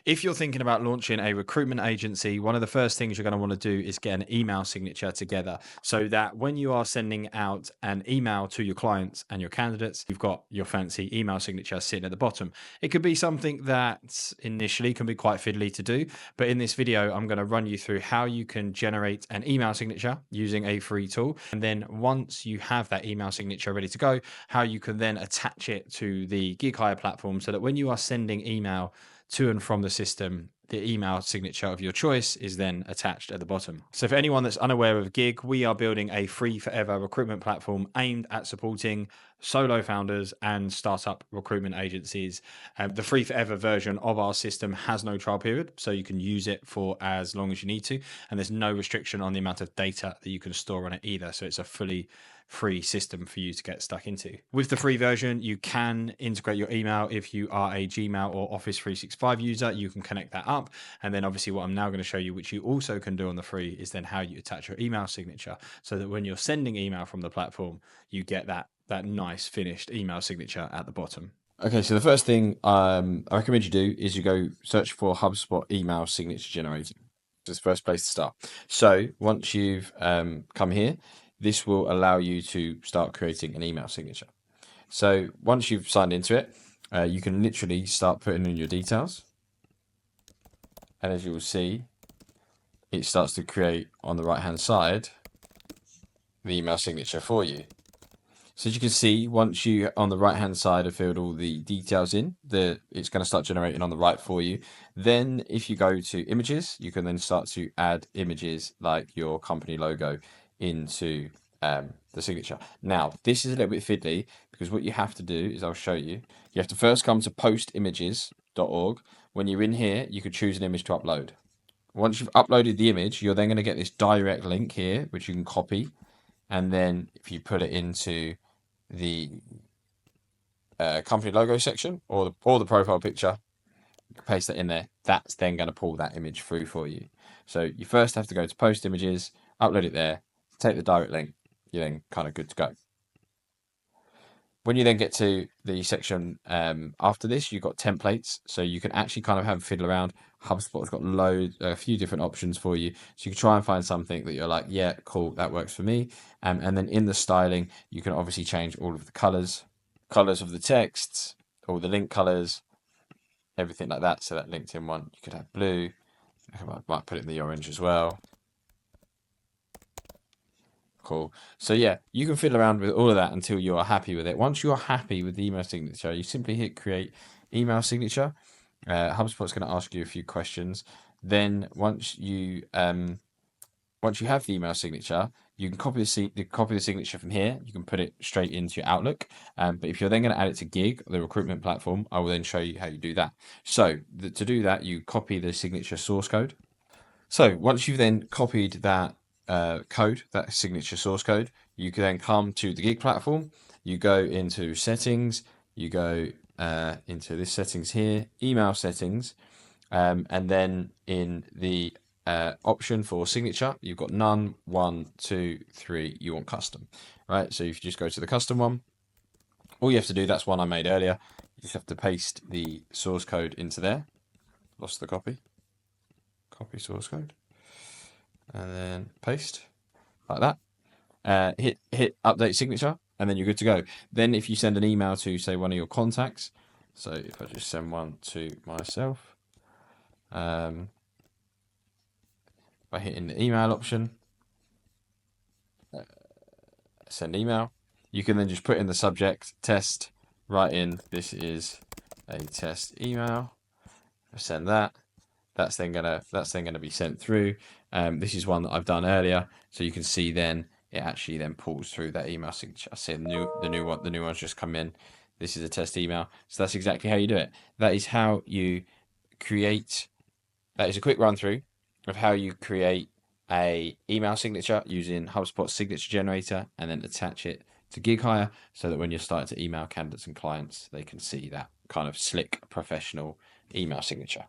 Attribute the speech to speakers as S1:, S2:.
S1: If you're thinking about launching a recruitment agency, one of the first things you're going to want to do is get an email signature together so that when you are sending out an email to your clients and your candidates, you've got your fancy email signature sitting at the bottom. It could be something that initially can be quite fiddly to do, but in this video, I'm going to run you through how you can generate an email signature using a free tool. And then once you have that email signature ready to go, how you can then attach it to the Giig Hire platform so that when you are sending email to and from the system, the email signature of your choice is then attached at the bottom. So for anyone that's unaware of Giig, we are building a free forever recruitment platform aimed at supporting solo founders and startup recruitment agencies. The free forever version of our system has no trial period, so you can use it for as long as you need to. And there's no restriction on the amount of data that you can store on it either. So it's a fully free system for you to get stuck into. With the free version, you can integrate your email. If you are a Gmail or Office 365 user, you can connect that up. And then obviously what I'm now going to show you, which you also can do on the free, is then how you attach your email signature so that when you're sending email from the platform, you get that nice finished email signature at the bottom. Okay, so the first thing I recommend you do is you go search for HubSpot email signature generator. It's the first place to start. So once you've come here, this will allow you to start creating an email signature. So once you've signed into it, you can literally start putting in your details. And as you will see, it starts to create on the right-hand side the email signature for you. So as you can see, once you on the right-hand side have filled all the details in, it's going to start generating on the right for you. Then if you go to images, you can then start to add images like your company logo into the signature. Now, this is a little bit fiddly because what you have to do is I'll show you. You have to first come to postimages.org. When you're in here, you can choose an image to upload. Once you've uploaded the image, you're then going to get this direct link here, which you can copy. And then if you put it into the company logo section or the profile picture, you can paste that in there. That's then going to pull that image through for you. So you first have to go to post images, upload it there, take the direct link, you're then kind of good to go. When you then get to the section after this, you've got templates. So you can actually kind of have a fiddle around. HubSpot's got a few different options for you. So you can try and find something that you're like, yeah, cool, that works for me. And then in the styling, you can obviously change all of the colors of the texts, all the link colors, everything like that. So that LinkedIn one, you could have blue. I might put it in the orange as well. Cool. So yeah, you can fiddle around with all of that until you are happy with it. Once you are happy with the email signature, you simply hit create email signature. HubSpot's going to ask you a few questions. Then once you have the email signature, you can copy the signature from here. You can put it straight into your Outlook. But if you're then going to add it to Giig, the recruitment platform, I will then show you how you do that. So to do that, you copy the signature source code. So once you've then copied that that signature source code, you can then come to the Giig platform, you go into settings, you go into this settings here, email settings, and then in the option for signature, you've got none, 1, 2, 3, you want custom, right? So if you just go to the custom one, all you have to do, that's one I made earlier, you just have to paste the source code into there, lost the copy source code, and then paste like that. Hit update signature, and then you're good to go. Then if you send an email to say one of your contacts, so if I just send one to myself, by hitting the email option, send email, you can then just put in the subject test, write in this is a test email, send that. That's then gonna be sent through. This is one that I've done earlier, so you can see then it actually then pulls through that email signature. I see the new one's just come in. This is a test email, so that's exactly how you do it. That is how you create. That is a quick run through of how you create a email signature using HubSpot signature generator, and then attach it to Giig Hire, so that when you're starting to email candidates and clients, they can see that kind of slick, professional email signature.